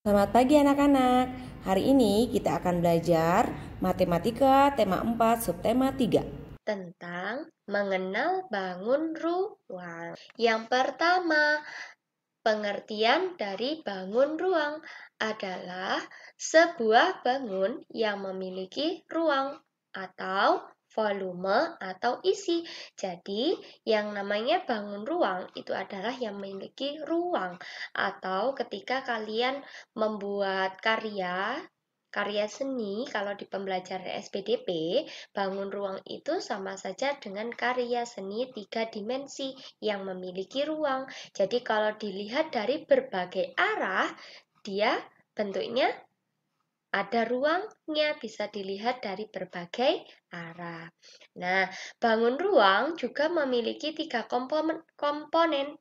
Selamat pagi anak-anak. Hari ini kita akan belajar matematika tema 4 subtema 3 tentang mengenal bangun ruang. Yang pertama, pengertian dari bangun ruang adalah sebuah bangun yang memiliki ruang atau volume atau isi. Jadi, yang namanya bangun ruang itu adalah yang memiliki ruang. Atau ketika kalian membuat karya seni, kalau di pembelajaran SPDP, bangun ruang itu sama saja dengan karya seni 3 dimensi yang memiliki ruang. Jadi kalau dilihat dari berbagai arah, dia bentuknya ada ruangnya, bisa dilihat dari berbagai arah. Nah, bangun ruang juga memiliki 3 komponen.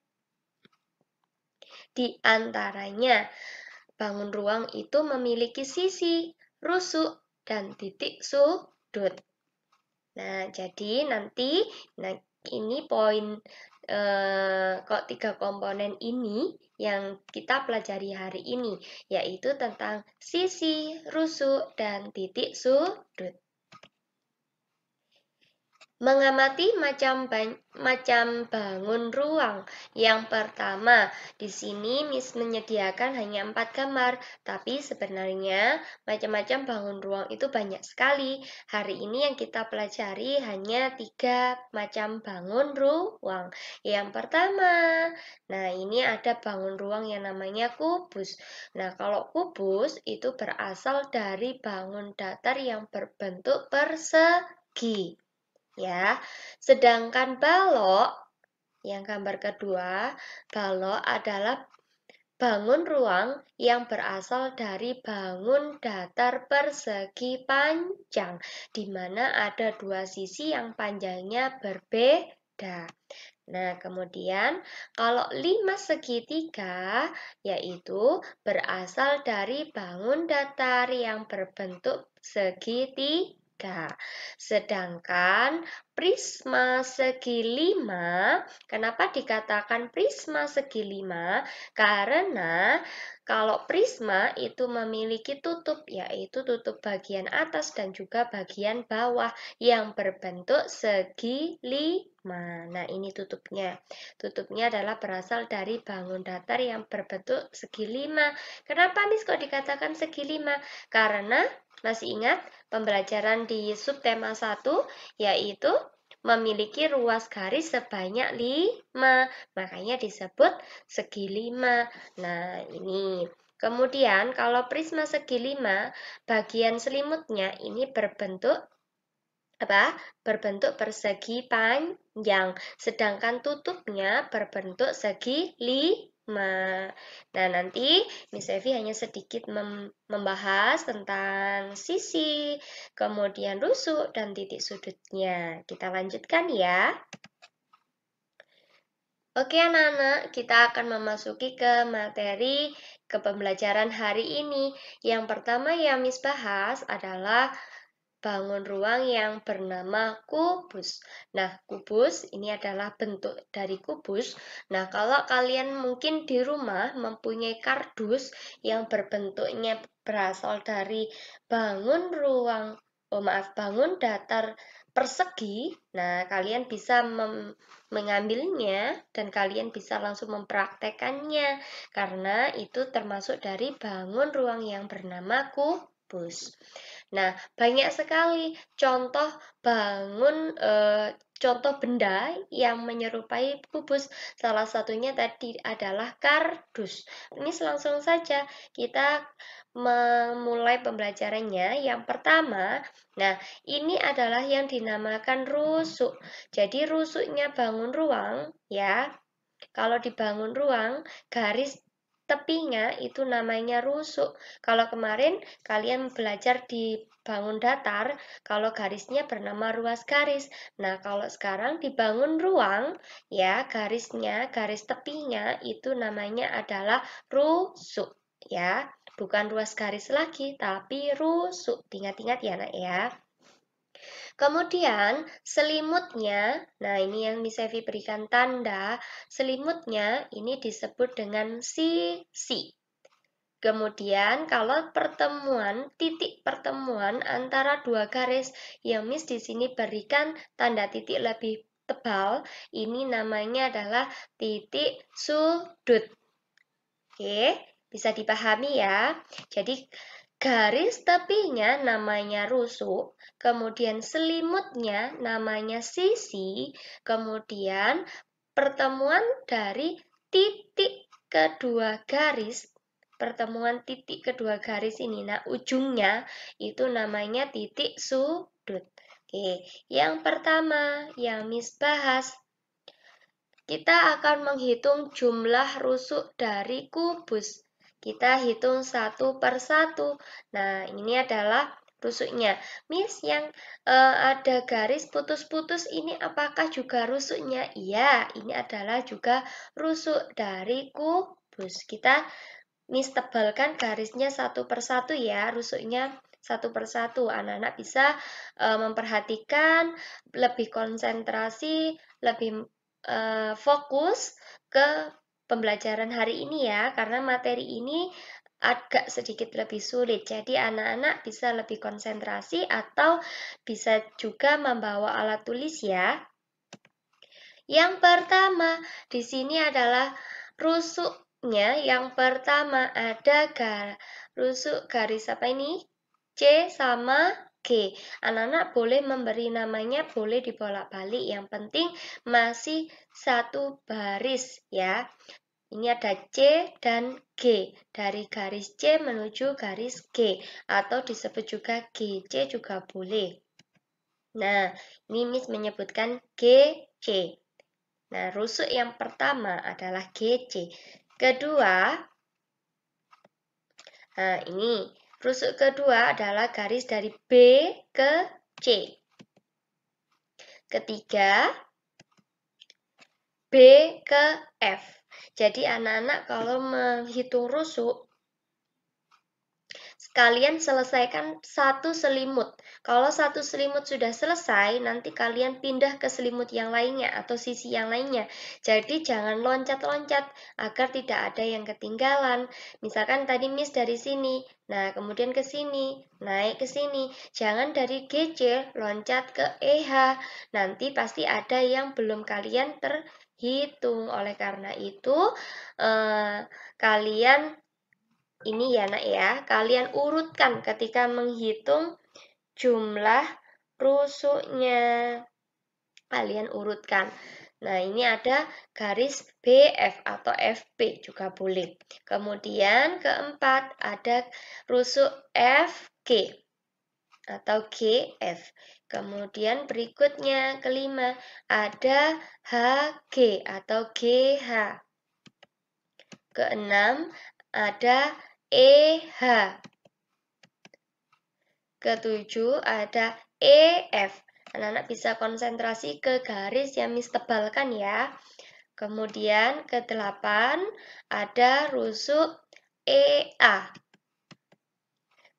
Di antaranya, bangun ruang itu memiliki sisi, rusuk, dan titik sudut. Nah, jadi nanti ini poin kok 3 komponen ini yang kita pelajari hari ini, yaitu tentang sisi, rusuk, dan titik sudut. Mengamati macam bangun ruang. Yang pertama, di sini Miss menyediakan hanya 4 gambar, tapi sebenarnya macam-macam bangun ruang itu banyak sekali. Hari ini yang kita pelajari hanya 3 macam bangun ruang. Yang pertama, nah ini ada bangun ruang yang namanya kubus. Nah, kalau kubus itu berasal dari bangun datar yang berbentuk persegi. Ya, sedangkan balok yang gambar kedua, balok adalah bangun ruang yang berasal dari bangun datar persegi panjang, di mana ada 2 sisi yang panjangnya berbeda. Nah, kemudian kalau 5 segitiga, yaitu berasal dari bangun datar yang berbentuk segitiga. Sedangkan prisma segi 5, kenapa dikatakan prisma segi 5? Karena kalau prisma itu memiliki tutup, yaitu tutup bagian atas dan juga bagian bawah yang berbentuk segi 5. Nah, ini tutupnya. Tutupnya adalah berasal dari bangun datar yang berbentuk segi 5. Kenapa Miss kok dikatakan segi 5? Karena masih ingat pembelajaran di subtema 1, yaitu memiliki ruas garis sebanyak 5, makanya disebut segi 5. Nah, ini. Kemudian kalau prisma segi 5, bagian selimutnya ini berbentuk persegi panjang, sedangkan tutupnya berbentuk segi 5. Nah, nanti Miss Evi hanya sedikit membahas tentang sisi, kemudian rusuk, dan titik sudutnya. Kita lanjutkan ya. Oke anak-anak, kita akan memasuki ke materi ke pembelajaran hari ini. Yang pertama yang Miss bahas adalah bangun ruang yang bernama kubus. Nah, kubus ini adalah bentuk dari kubus. Nah, kalau kalian mungkin di rumah mempunyai kardus yang berbentuknya berasal dari bangun datar persegi. Nah, kalian bisa mengambilnya dan kalian bisa langsung mempraktekannya karena itu termasuk dari bangun ruang yang bernama kubus. Nah, banyak sekali contoh contoh benda yang menyerupai kubus. Salah satunya tadi adalah kardus. Ini langsung saja kita memulai pembelajarannya. Yang pertama, nah ini adalah yang dinamakan rusuk. Jadi rusuknya bangun ruang, ya. Kalau dibangun ruang, garis tepinya itu namanya rusuk. Kalau kemarin kalian belajar di bangun datar, kalau garisnya bernama ruas garis. Nah, kalau sekarang dibangun ruang, ya garisnya, garis tepinya itu namanya adalah rusuk, ya. Bukan ruas garis lagi, tapi rusuk. Ingat-ingat ya, Nak ya. Kemudian selimutnya, nah ini yang Miss Evi berikan tanda, selimutnya ini disebut dengan sisi. Kemudian kalau titik pertemuan antara dua garis yang Miss di sini berikan tanda titik lebih tebal, ini namanya adalah titik sudut. Oke, bisa dipahami ya. Jadi garis tepinya namanya rusuk, kemudian selimutnya namanya sisi, kemudian pertemuan dari titik kedua garis, pertemuan titik kedua garis ini, nah ujungnya itu namanya titik sudut. Oke, yang pertama yang Miss bahas, kita akan menghitung jumlah rusuk dari kubus. Kita hitung satu per satu. Nah, ini adalah rusuknya. Miss, yang ada garis putus-putus ini apakah juga rusuknya? Iya, ini adalah juga rusuk dari kubus. Miss tebalkan garisnya satu per satu ya, rusuknya satu per satu. Anak-anak bisa memperhatikan, lebih konsentrasi, lebih fokus ke pembelajaran hari ini ya, karena materi ini agak sedikit lebih sulit. Jadi anak-anak bisa lebih konsentrasi atau bisa juga membawa alat tulis ya. Yang pertama, di sini adalah rusuknya. Yang pertama ada rusuk garis apa ini? C sama G. Anak-anak boleh memberi namanya, boleh dibolak-balik. Yang penting masih satu baris ya. Ini ada C dan G. Dari garis C menuju garis G. Atau disebut juga GC juga boleh. Nah, ini Miss menyebutkan GC. Nah, rusuk yang pertama adalah GC. Kedua, nah ini rusuk kedua adalah garis dari B ke C. Ketiga, B ke F. Jadi anak-anak kalau menghitung rusuk, kalian selesaikan satu selimut. Kalau satu selimut sudah selesai, nanti kalian pindah ke selimut yang lainnya atau sisi yang lainnya. Jadi jangan loncat-loncat agar tidak ada yang ketinggalan. Misalkan tadi Miss dari sini, nah kemudian ke sini, naik ke sini. Jangan dari GC loncat ke EH. Nanti pasti ada yang belum kalian terhitung. Oleh karena itu, kalian ini ya nak ya, kalian urutkan ketika menghitung jumlah rusuknya. Kalian urutkan. Nah, ini ada garis BF atau FP juga boleh. Kemudian keempat ada rusuk FG atau GF. Kemudian berikutnya kelima ada HG atau GH. Keenam ada EH. Ketujuh ada EF. Anak-anak bisa konsentrasi ke garis yang Miss tebalkan ya. Kemudian kedelapan ada rusuk EA.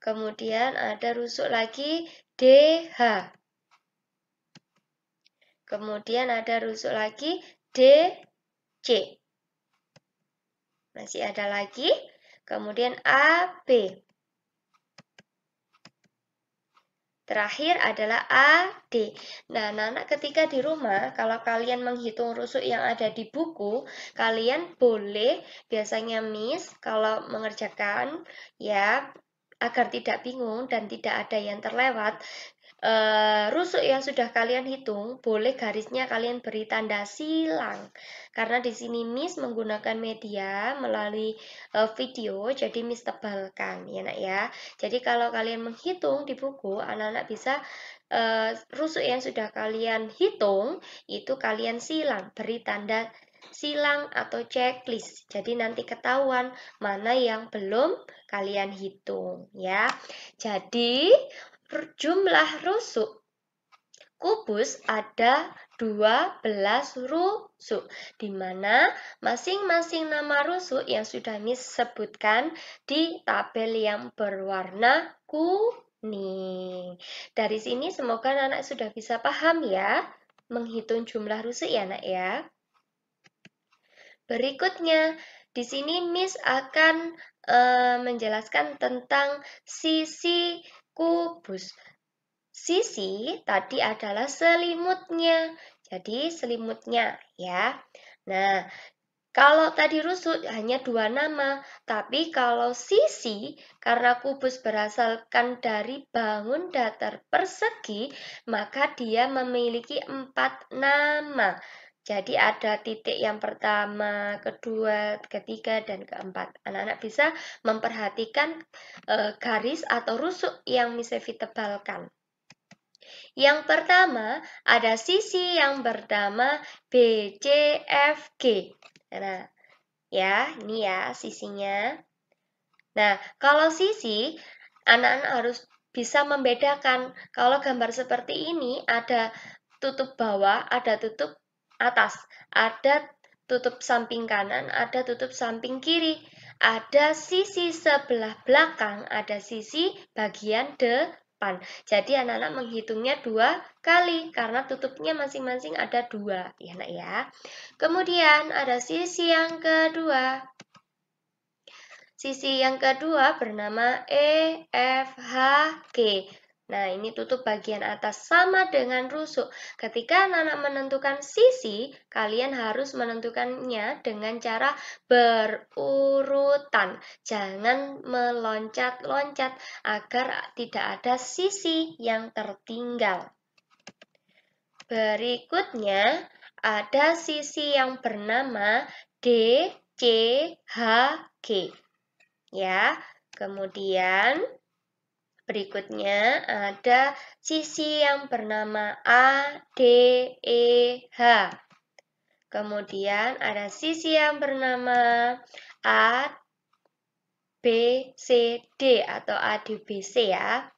Kemudian ada rusuk lagi DH. Kemudian ada rusuk lagi DC. Masih ada lagi. Kemudian AB. Terakhir adalah AD. Nah, anak-anak ketika di rumah, kalau kalian menghitung rusuk yang ada di buku, kalian boleh, biasanya Miss, kalau mengerjakan, ya, agar tidak bingung dan tidak ada yang terlewat, rusuk yang sudah kalian hitung, boleh garisnya kalian beri tanda silang. Karena di sini Miss menggunakan media melalui video, jadi Miss tebalkan ya nak ya. Jadi kalau kalian menghitung di buku, anak-anak bisa rusuk yang sudah kalian hitung, itu kalian silang, beri tanda silang atau checklist. Jadi nanti ketahuan mana yang belum kalian hitung ya. Jadi jumlah rusuk kubus ada 12 rusuk, di mana masing-masing nama rusuk yang sudah Miss sebutkan di tabel yang berwarna kuning. Dari sini semoga anak sudah bisa paham ya, menghitung jumlah rusuk ya nak ya. Berikutnya, Di sini Miss akan menjelaskan tentang sisi kubus. Sisi tadi adalah selimutnya. Jadi selimutnya ya. Nah, kalau tadi rusuk hanya dua nama, tapi kalau sisi, karena kubus berasalkan dari bangun datar persegi, maka dia memiliki 4 nama. Jadi ada titik yang pertama, kedua, ketiga, dan keempat. Anak-anak bisa memperhatikan garis atau rusuk yang Miss Evi tebalkan. Yang pertama, ada sisi yang bernama BCFG. Nah, ya, ini ya sisinya. Nah, kalau sisi, anak-anak harus bisa membedakan. Kalau gambar seperti ini, ada tutup bawah, ada tutup atas. Ada tutup samping kanan, ada tutup samping kiri. Ada sisi sebelah belakang, ada sisi bagian depan. Jadi anak-anak menghitungnya 2 kali, karena tutupnya masing-masing ada 2. Ya, nak ya. Kemudian ada sisi yang kedua. Sisi yang kedua bernama EFHG. Nah, ini tutup bagian atas sama dengan rusuk. Ketika anak-anak menentukan sisi, kalian harus menentukannya dengan cara berurutan. Jangan meloncat-loncat agar tidak ada sisi yang tertinggal. Berikutnya, ada sisi yang bernama DCHG. Ya, kemudian berikutnya ada sisi yang bernama ADEH. Kemudian ada sisi yang bernama ABCD atau ADBC ya.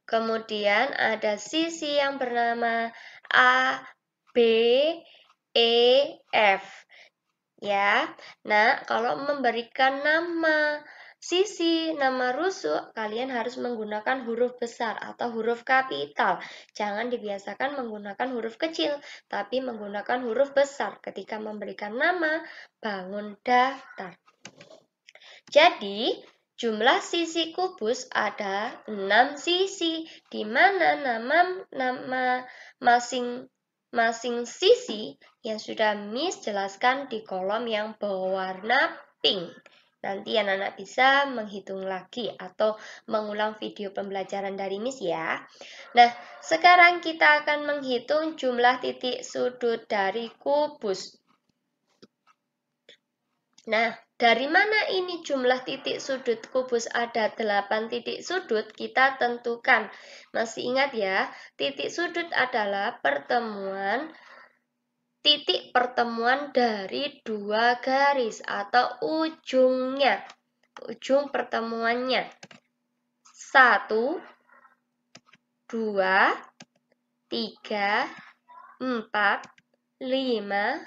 Kemudian ada sisi yang bernama ABEF. Ya, nah kalau memberikan nama sisi, nama rusuk, kalian harus menggunakan huruf besar atau huruf kapital. Jangan dibiasakan menggunakan huruf kecil, tapi menggunakan huruf besar ketika memberikan nama bangun datar. Jadi, jumlah sisi kubus ada 6 sisi, di mana nama masing sisi yang sudah Miss jelaskan di kolom yang berwarna pink. Nanti anak-anak bisa menghitung lagi atau mengulang video pembelajaran dari Miss ya. Nah, sekarang kita akan menghitung jumlah titik sudut dari kubus. Nah, dari mana ini jumlah titik sudut kubus ada 8 titik sudut? Kita tentukan. Masih ingat ya, titik sudut adalah titik pertemuan dari dua garis atau ujungnya. Ujung pertemuannya. 1, 2, 3, 4, 5,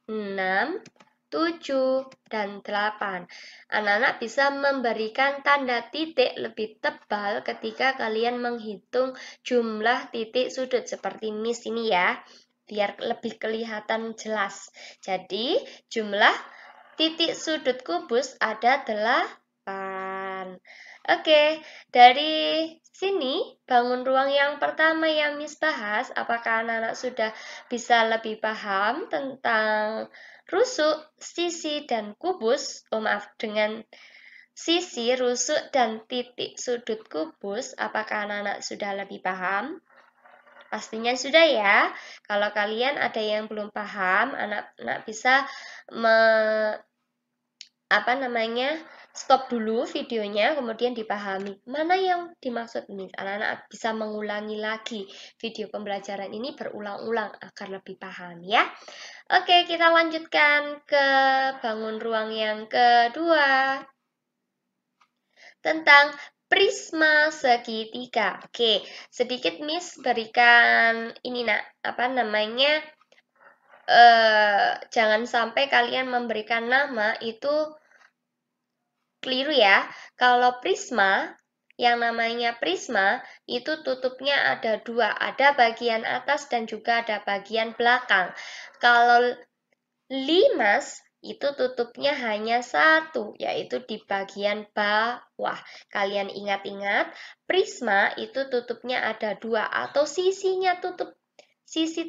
6, 7, dan 8. Anak-anak bisa memberikan tanda titik lebih tebal ketika kalian menghitung jumlah titik sudut seperti Miss ini ya, biar lebih kelihatan jelas. Jadi, jumlah titik sudut kubus ada 8. Oke, dari sini bangun ruang yang pertama yang Miss bahas, apakah anak-anak sudah bisa lebih paham tentang rusuk, sisi, dan kubus? Dengan sisi, rusuk, dan titik sudut kubus, apakah anak-anak sudah lebih paham? Pastinya sudah ya. Kalau kalian ada yang belum paham, anak-anak bisa stop dulu videonya, kemudian dipahami mana yang dimaksud Miss. Anak-anak bisa mengulangi lagi video pembelajaran ini berulang-ulang agar lebih paham ya. Oke, kita lanjutkan ke bangun ruang yang kedua. Tentang prisma segitiga. Oke, sedikit Miss berikan ini jangan sampai kalian memberikan nama itu keliru ya. Kalau prisma, yang namanya prisma, itu tutupnya ada 2. Ada bagian atas dan juga ada bagian belakang. Kalau Limas itu tutupnya hanya satu, yaitu di bagian bawah. Kalian ingat-ingat, prisma itu tutupnya ada dua, atau sisi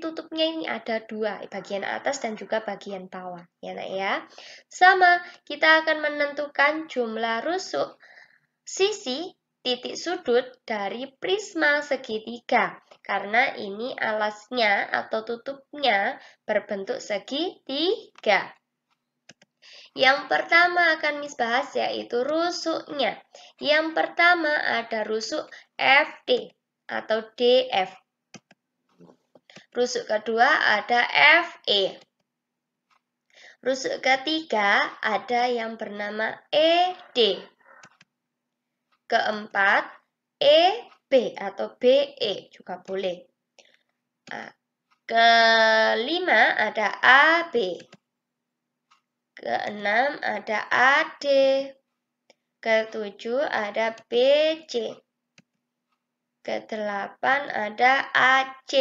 tutupnya ini ada dua, bagian atas dan juga bagian bawah. Ya, nak ya. Sama, kita akan menentukan jumlah rusuk sisi titik sudut dari prisma segitiga, karena ini alasnya atau tutupnya berbentuk segitiga. Yang pertama akan Miss bahas yaitu rusuknya. Yang pertama ada rusuk FD atau DF. Rusuk kedua ada FE. Rusuk ketiga ada yang bernama ED. Keempat, EB atau BE juga boleh. Kelima ada AB. Keenam ada AD. Ketujuh ada BC. Kedelapan ada AC.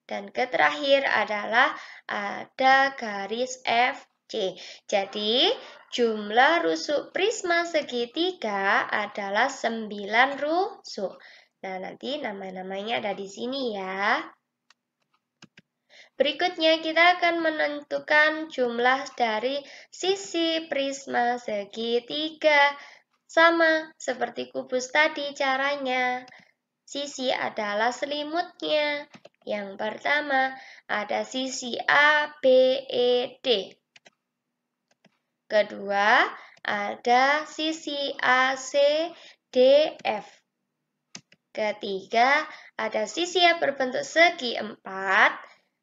Dan keterakhir adalah ada garis FC. Jadi, jumlah rusuk prisma segitiga adalah 9 rusuk. Nah, nanti nama-namanya ada di sini ya. Berikutnya kita akan menentukan jumlah dari sisi prisma segitiga. Sama seperti kubus tadi caranya. Sisi adalah selimutnya. Yang pertama ada sisi A, B, E, D. Kedua, ada sisi AC, DF. Ketiga, ada sisi yang berbentuk segi 4,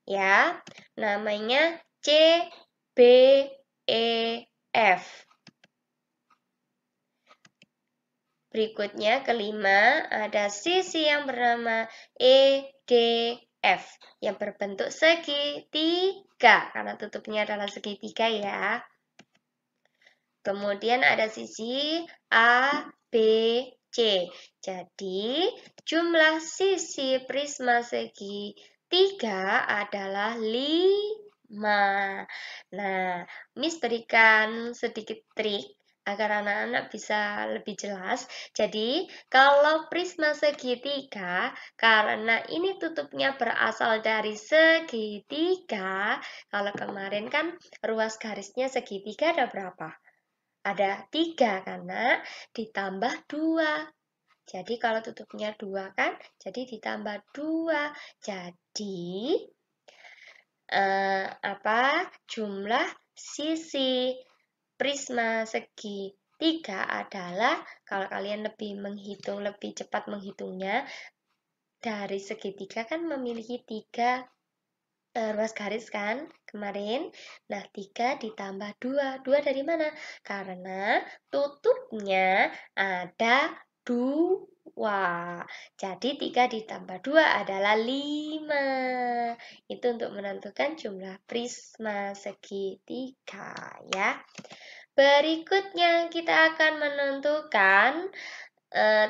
ya, namanya C, B, E, F. Berikutnya, kelima, ada sisi yang bernama E, D, F, yang berbentuk segitiga, karena tutupnya adalah segitiga ya. Kemudian ada sisi A, B, C. Jadi, jumlah sisi prisma segitiga adalah 5. Nah, Miss berikan sedikit trik agar anak-anak bisa lebih jelas. Jadi, kalau prisma segitiga, karena ini tutupnya berasal dari segitiga, kalau kemarin kan ruas garisnya segitiga ada berapa? Ada 3 karena ditambah 2. Jadi kalau tutupnya 2 kan, jadi ditambah 2. Jadi jumlah sisi prisma segitiga adalah, kalau kalian lebih cepat menghitungnya, dari segitiga kan memiliki 3 ruas garis kan kemarin. Nah, 3 ditambah 2. 2 dari mana? Karena tutupnya ada 2. Jadi 3 ditambah 2 adalah 5. Itu untuk menentukan jumlah prisma segitiga ya. Berikutnya kita akan menentukan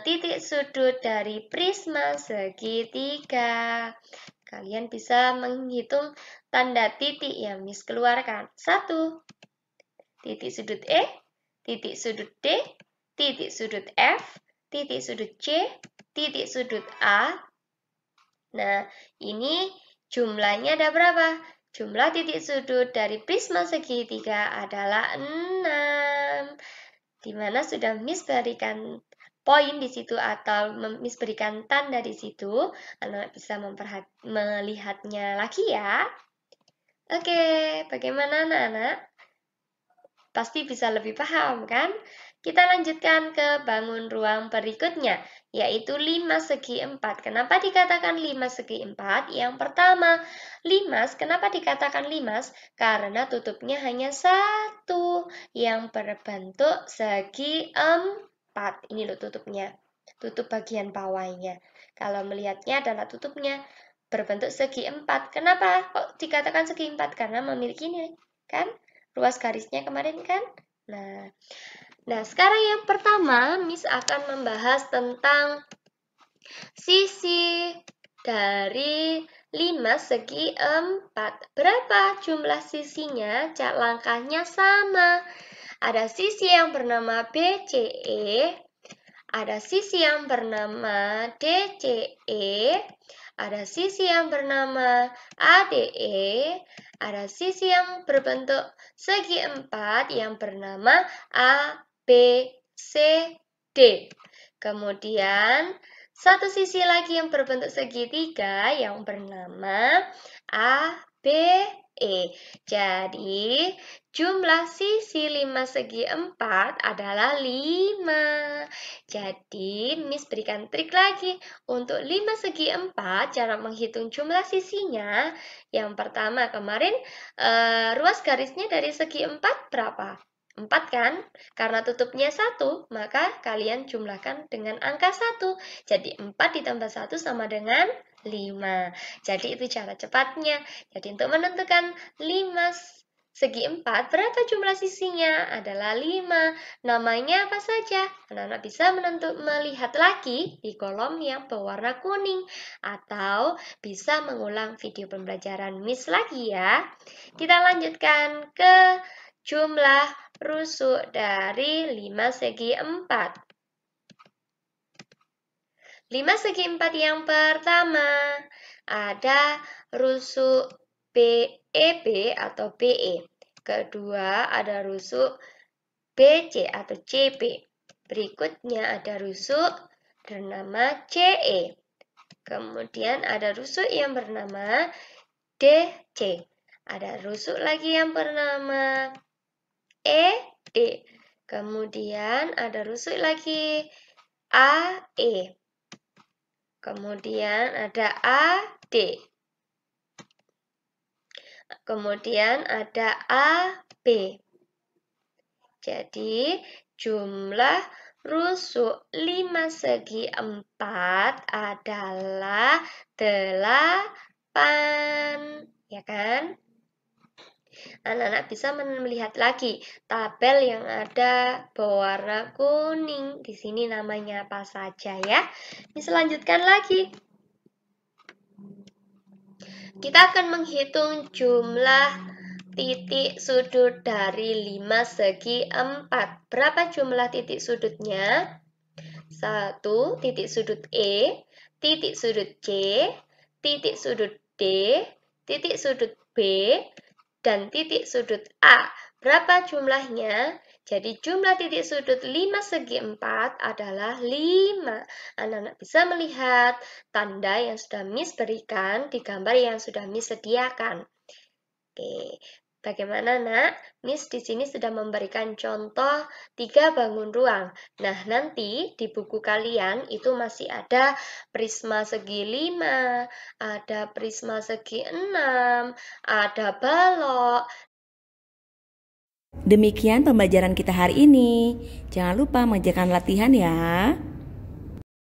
titik sudut dari prisma segitiga. Kalian bisa menghitung tanda titik yang Miss keluarkan. 1. Titik sudut E, titik sudut D, titik sudut F, titik sudut C, titik sudut A. Nah, ini jumlahnya ada berapa? Jumlah titik sudut dari prisma segitiga adalah 6. Dimana sudah Miss berikan poin di situ atau Miss berikan tanda di situ, anak bisa melihatnya lagi ya. Oke, bagaimana anak-anak? Pasti bisa lebih paham kan? Kita lanjutkan ke bangun ruang berikutnya, yaitu 5 segi 4. Kenapa dikatakan 5 segi 4? Yang pertama, limas, kenapa dikatakan limas? Karena tutupnya hanya 1 yang berbentuk segi 4. Ini loh tutupnya, tutup bagian bawahnya. Kalau melihatnya adalah tutupnya berbentuk segi 4. Kenapa kok dikatakan segi 4? Karena memiliki ini, kan? Ruas garisnya kemarin kan? Nah, sekarang yang pertama, Miss akan membahas tentang sisi dari 5 segi 4. Berapa jumlah sisinya? Langkahnya sama. Ada sisi yang bernama BCE, ada sisi yang bernama DCE, ada sisi yang bernama ADE, ada sisi yang berbentuk segi 4 yang bernama ABCD. Kemudian satu sisi lagi yang berbentuk segitiga yang bernama ABE. Jadi jumlah sisi 5 segi 4 adalah 5. Jadi Miss berikan trik lagi. Untuk 5 segi 4, cara menghitung jumlah sisinya. Yang pertama kemarin ruas garisnya dari segi 4 berapa? 4 kan? Karena tutupnya 1, maka kalian jumlahkan dengan angka 1. Jadi 4 ditambah 1 sama dengan 5. Jadi itu cara cepatnya. Jadi untuk menentukan 5 segi 4, berapa jumlah sisinya? Adalah 5. Namanya apa saja? Anak-anak bisa melihat lagi di kolom yang berwarna kuning. Atau bisa mengulang video pembelajaran Miss lagi ya. Kita lanjutkan ke jumlah rusuk dari 5 segi 4. 5 segi 4 yang pertama, ada rusuk BEB atau BE. Kedua, ada rusuk BC atau CB. Berikutnya ada rusuk bernama CE. Kemudian ada rusuk yang bernama DC. Ada rusuk lagi yang bernama ED. Kemudian ada rusuk lagi AE. Kemudian ada AD. Kemudian ada AB. Jadi jumlah rusuk 5 segi 4 adalah 8. Ya kan? Anak-anak bisa melihat lagi tabel yang ada berwarna kuning. Di sini namanya apa saja ya. Bisa lanjutkan lagi. Kita akan menghitung jumlah titik sudut dari 5 segi 4. Berapa jumlah titik sudutnya? 1, titik sudut E, titik sudut C, titik sudut D, titik sudut B, dan titik sudut A. Berapa jumlahnya? Jadi jumlah titik sudut 5 segi 4 adalah 5. Anak-anak bisa melihat tanda yang sudah Miss berikan di gambar yang sudah Miss sediakan. Oke, bagaimana nak? Miss di sini sudah memberikan contoh 3 bangun ruang. Nah, nanti di buku kalian itu masih ada prisma segi 5, ada prisma segi 6, ada balok. Demikian pembelajaran kita hari ini. Jangan lupa mengerjakan latihan ya.